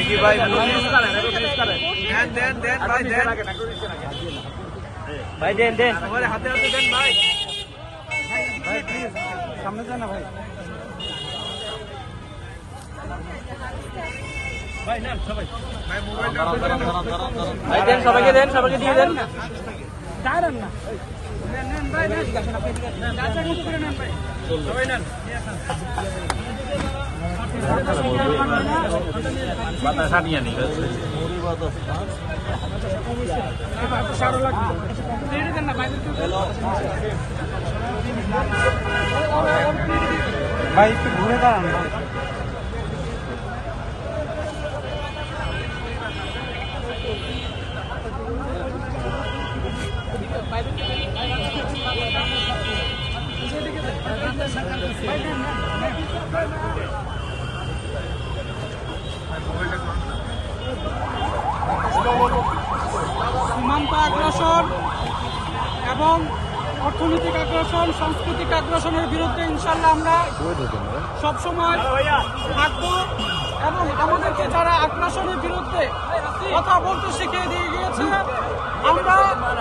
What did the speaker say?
কি ভাই দেন ভাই দেন ভাই দেন দেন আমারে হাতে হাতে দেন ভাই ভাই প্লিজ সামনে যান না ভাই। ভাই নেন সবাই ভাই মোবাইল ভাই দেন সবাইকে দিয়ে দেন দাঁড়ান না নেন ভাই নেন ভাই সবাই নেন বাতাসা নিয়ে নি সারো লাগবে রেডি দেন না ভাই ভাই একটু ঘুরে দাঁড়ান ভাই। সীমান্ত আগ্রাসন এবং অর্থনৈতিক আগ্রাসন, সাংস্কৃতিক আগ্রাসনের বিরুদ্ধে ইনশাল্লাহ আমরা সবসময় থাকবো এবং আমাদেরকে যারা আগ্রাসনের বিরুদ্ধে কথা বলতে শিখিয়ে দিয়ে গিয়েছে আমরা